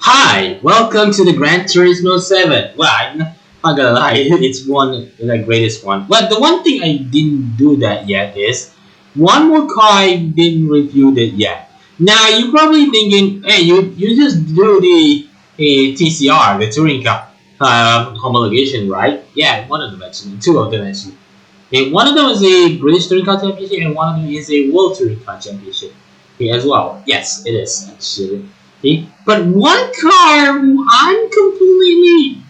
Hi, welcome to the Gran Turismo 7. Well, I'm not gonna lie, it's one of the greatest one. But the one thing I didn't do that yet is one more car I didn't review it yet. Now you're probably thinking, hey, you just do the TCR, the Touring Car homologation, right? Yeah, one of them actually, two of them actually. One of them is a British Touring Car Championship, and one of them is a World Touring Car Championship as well. Yes, it is actually. But one car, I'm completely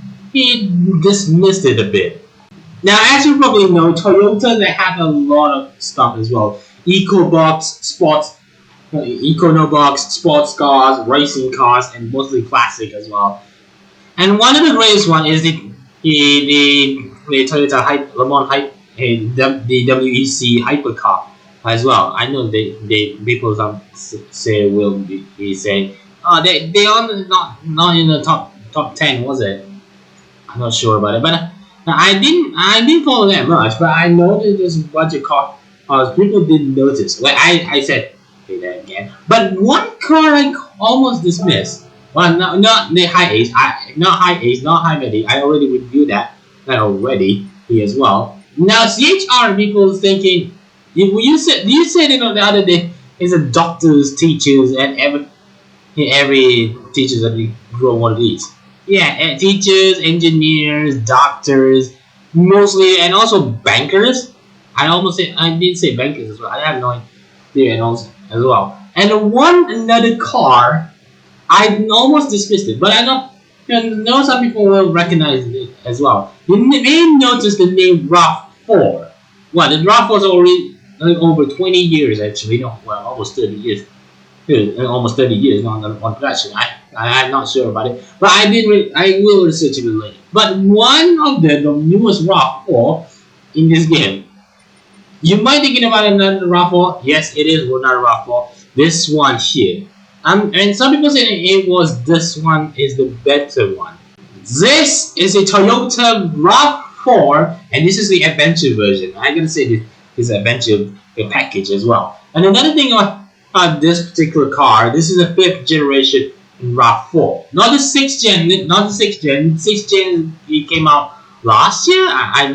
dismissed it a bit. Now, as you probably know, Toyota they have a lot of stuff as well. EcoBox, sports, EconoBox, sports cars, racing cars, and mostly classic as well. And one of the greatest one is the Toyota Le Mans the WEC hypercar as well. I know they people some say will be saying, oh they are not in the top 10, was it? I'm not sure about it, but I didn't follow that much. But I noticed this bunch of cars. People didn't notice. Well, I said say that again. But one car I almost dismissed. Well, not the high age. Not high age, not high medi. I already reviewed that already here as well. Now CHR people thinking you said it on the other day. It's a doctors, teachers, and every teachers that we grow one of these. Yeah, and teachers, engineers, doctors, mostly, and also bankers. I did say bankers as well. I have no idea and also as well. And another car, I almost dismissed it, but I know some people will recognize it as well. You may notice the name Rav4. Well, the Rav4 is already over 20 years actually. No, well, almost 30 years. Almost 30 years on production. I'm not sure about it, but I will research it later. But one of the newest Rav4 in this game, you might thinking about another Rav4. Yes, it is another Rav4. This one here. And some people say it was this one is the better one. This is a Toyota Rav4, and this is the adventure version. I'm gonna say this is adventure package as well. And another thing about this particular car, this is a 5th generation Rav4, not the 6th gen, not the 6th gen. 6th gen it came out last year. I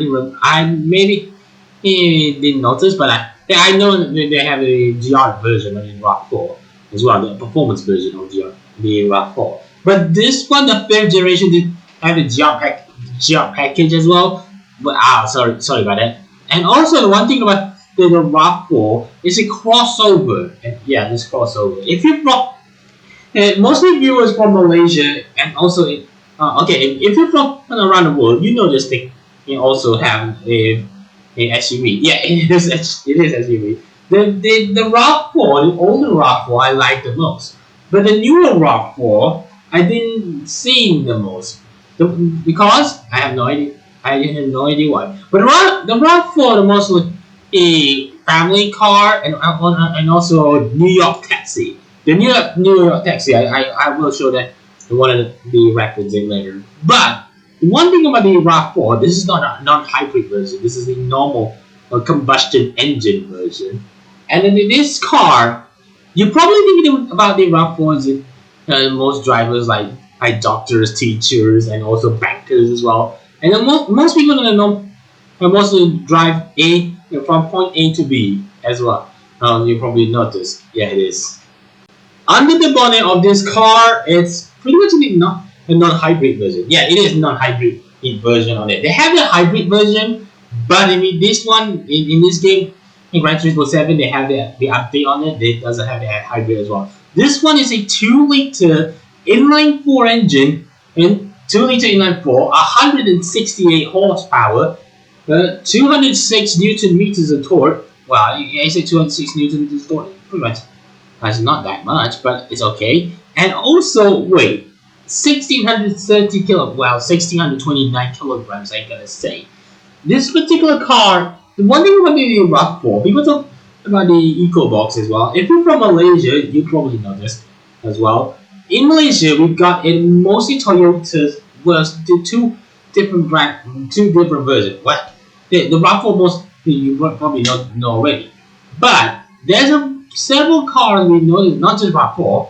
maybe didn't notice, but I know that they have a GR version of the Rav4 as well, the performance version of the Rav4. But this one, the 5th generation, did have a GR package as well. But sorry about that. And also the one thing about the Rav4 is a crossover. And yeah, this crossover. If you're from mostly viewers from Malaysia and also if you're from around the world, you know this thing. You also have a SUV. Yeah, it is SUV. The Rav4, the older Rav4, I like the most. But the newer Rav4, I didn't see the most. Because I have no idea. I have no idea why. But the Rav4, the mostly a family car and also New York taxi. The New York taxi, I will show that one of the records in later. But one thing about the Rav4, this is not a non-hybrid version. This is the normal combustion engine version. And then this car, you're probably thinking about the Rav4 is most drivers like doctors, teachers, and also bankers as well. And then most people don't know mostly drive from point A to B as well. You probably noticed. Yeah, it is. Under the bonnet of this car, it's pretty much a non-hybrid version. Yeah, it is non-hybrid version on it. They have the hybrid version, but in this one, in this game, in Gran Turismo 7, they have the update on it. It doesn't have the hybrid as well. This one is a 2-liter inline-4 engine, and 2-liter inline-4, 168 horsepower, 206 Newton meters of torque. Well, I say 206 Newton meters of torque. Pretty much, that's not that much, but it's okay. And also weight, 1630 kilo. Well, 1629 kilograms. I gotta say, this particular car. The one thing about the Rav4, people talk about the EcoBox as well. If you're from Malaysia, you probably know this as well. In Malaysia, we've got mostly Toyotas. Well, two different versions. Well, the Rav4 most you probably know already. But there's several cars we know, not just Rav4.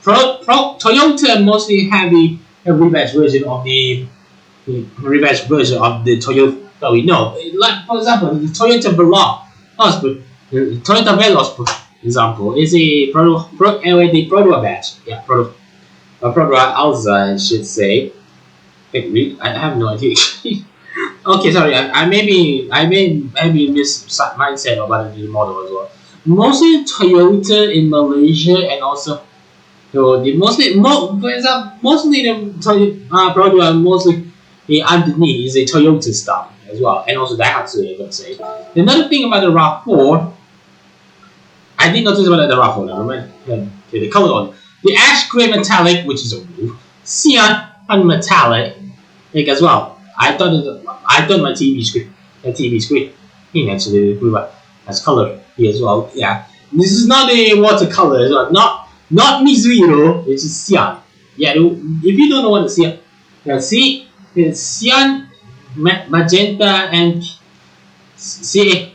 Toyota mostly have a revised version of the revised version of the Toyota that we know. Like for example, the Toyota Veloz, the Toyota Veloz, for example, is a the Proto batch. Yeah, Proto Alza, I should say. Wait, I have no idea. Okay, sorry. I may miss mindset about the model as well. Mostly Toyota in Malaysia and also the for example, mostly the Toyota product are mostly the underneath is a Toyota stuff as well, and also Daihatsu. I would say. Another thing about the Rav4, I did notice about the Rav4. Never mind. Okay, the color on the ash gray metallic, which is a roof, cyan and metallic, like as well. I thought my TV screen, actually has color here as well. Yeah, this is not a watercolor as well. Not Mizuhiro, which is cyan. Yeah, if you don't know what it's cyan, see, it's cyan, magenta, and C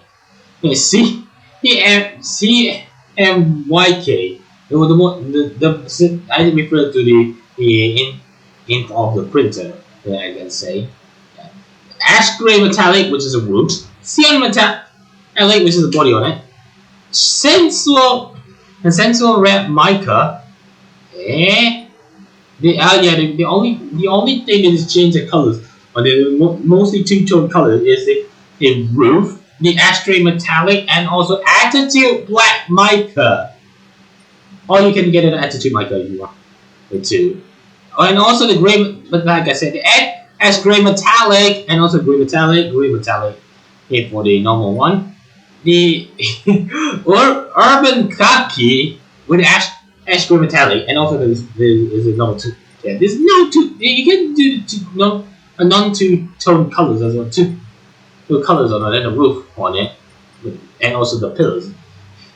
C C M Y K. It was the I refer to the ink of the printer. I can say. Yeah. Ash gray metallic, which is a root. Cyan metallic, which is the body on it. Sensual red mica. The only thing that is changed the colors, or the mostly two-tone colors, is the roof, the ashtray metallic, and also attitude black mica. Or you can get an attitude mica if you want it too. And also the gray, but like I said, the ash gray metallic, and also gray metallic, here for the normal one. The urban khaki with ash gray metallic, and also there's a number two. Yeah, there's no two. You can do non two tone colors as well. Two colors on it, and the roof on it, and also the pillars.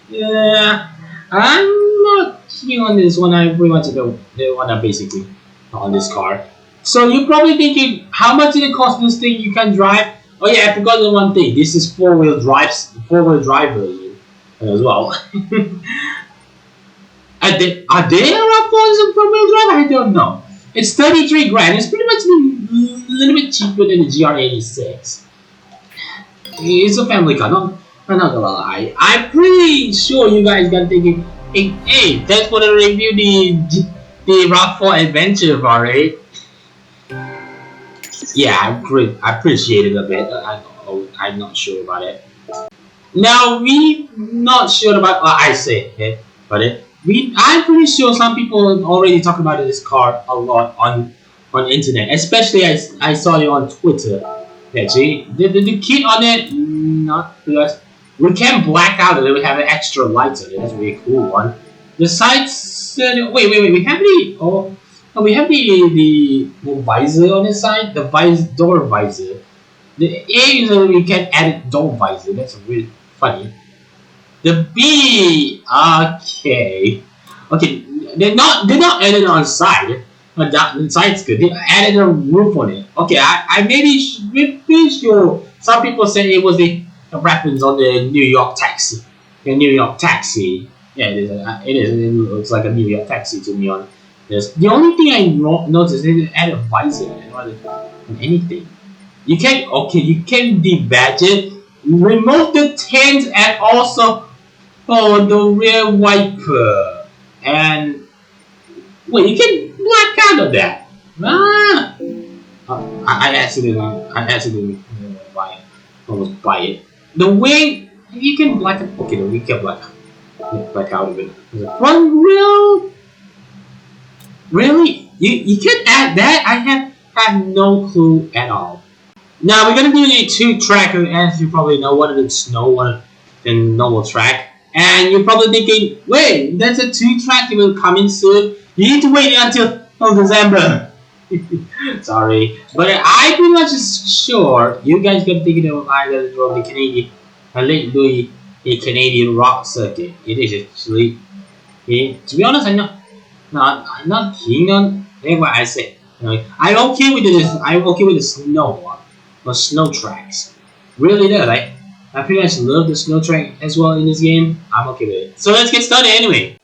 Yeah, I'm not keen on this one. I pretty much the one I basically on this car. So you're probably thinking, how much did it cost this thing you can drive? Oh yeah, I forgot the one thing. This is four-wheel drive version as well. Are they Rav4s in four-wheel drive? I don't know. It's 33 grand. It's pretty much a little bit cheaper than the GR86. It's a family car. I'm not gonna lie. I'm pretty sure you guys got thinking, hey, thanks for the review, the Rav4 adventure, right? Yeah, I appreciate it a bit. I'm not sure about it. Now we not sure about. I say, okay, but I'm pretty sure some people already talk about this car a lot on internet. Especially I saw it on Twitter. Actually, the kit on it, not because we can black out it. We have an extra lights on it. That's a really cool one. The sides. Wait. We have we have the visor on this side. The door visor. The A is we can add door visor. That's really funny. The B, okay. They're not added on side. But the side's good. They added a roof on it. Okay, I pretty sure some people say it was the reference on the New York taxi. The New York taxi. Yeah, it is. It looks like a New York taxi to me on this. The only thing I noticed is they added a visor rather than anything. You can debadge it, remove the tint, and also the rear wiper. And wait, you can black out of that. I accidentally almost buy it. The wing, you can black it. Okay, the wing can black out of it. The front wheel, really? You can add that? I have no clue at all. Now we're gonna do a 2-track, as you probably know, one in snow, one in normal track. And you're probably thinking, wait, that's a 2-track, it will come in soon. You need to wait until December. Sorry, but I'm pretty much sure you guys gonna think of either the Canadian, the Canadian rock circuit. It is actually. To be honest, I'm not keen on what I say. I'm okay with this. I'm okay with the snow one. Or snow tracks. Really does. I pretty much love the snow track as well in this game. I'm okay with it. So let's get started anyway.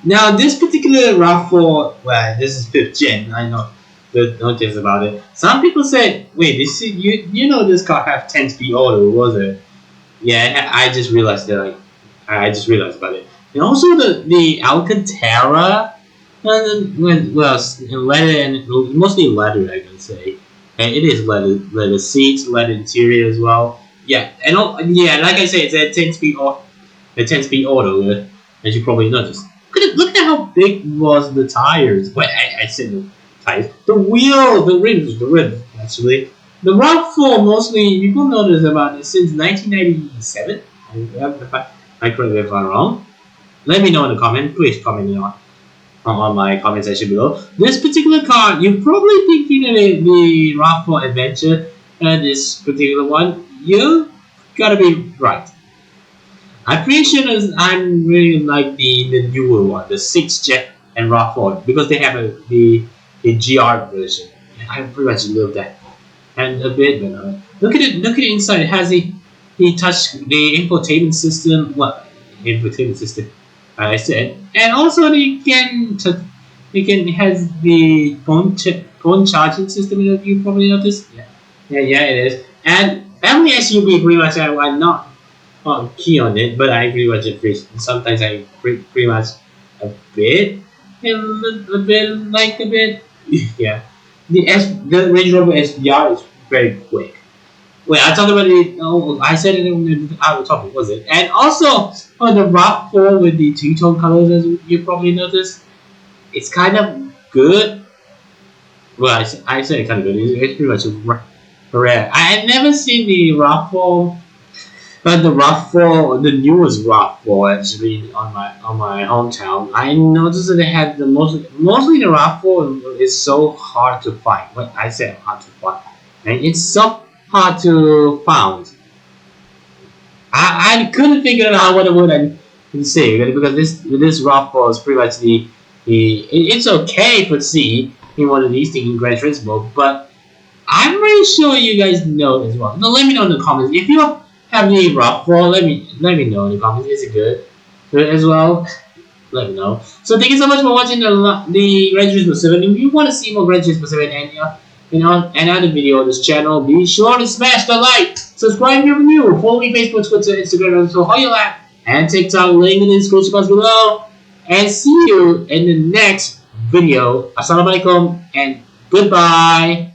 Now, this particular RAV4, well, this is 5th gen. I know the notice about it. Some people said, "Wait, this is, you know this car have 10-speed auto, was it?" Yeah, I just realized that. Like, I just realized about it. And also the Alcantara, well, leather and mostly leather, I can say. And it is leather seats, leather interior as well. Yeah, and yeah, like I said, it's a 10-speed auto, as you probably noticed. Look at how big was the tires. Wait, I said the tires. The wheel, the rims, actually. The RAV4 mostly, people notice about it since 1997. I correct if I'm wrong. Let me know in the comment. Please comment on my comment section below. This particular car, you're probably thinking of the RAV4 Adventure, and this particular one, you gotta be right. I'm pretty sure I'm really like the newer one, the 6th Gen and RAV4, because they have the GR version. I pretty much love that. And a bit, but look at it inside. It has the touch, the infotainment system. What infotainment system? I said, and also it has the phone charging system. You probably noticed. Yeah, it is. And family SUV pretty much I'm not key on it, but I pretty much appreciate. Sometimes I pretty much a bit, a bit like a bit. Yeah, the Range Rover SVR is very quick. Wait, I talked about it. Oh, I said it on our topic, was it? And also on the RAV4 with the two-tone colors, as you probably noticed, it's kind of good. Well, I said it's kind of good. It's pretty much rare. I had never seen the RAV4. But the RAV4, the newest RAV4 actually on my hometown, I noticed that they had mostly the RAV4 is so hard to find. What I said hard to find, and it's so hard to find. I couldn't figure out what I say because this RAV4 is pretty much it's okay for C in one of these things in Gran Turismo, but I'm pretty sure you guys know as well. Now let me know in the comments if you have any rough for. Let me know in the comments. Is it good as well? Let me know. So thank you so much for watching the Gran Turismo 7. If you want to see more Gran Turismo 7 and another video on this channel, be sure to smash the like, subscribe if you're new, follow me Facebook, Twitter, Instagram, and so how you like, and TikTok. Link in the description box below. And see you in the next video. Assalamualaikum and goodbye.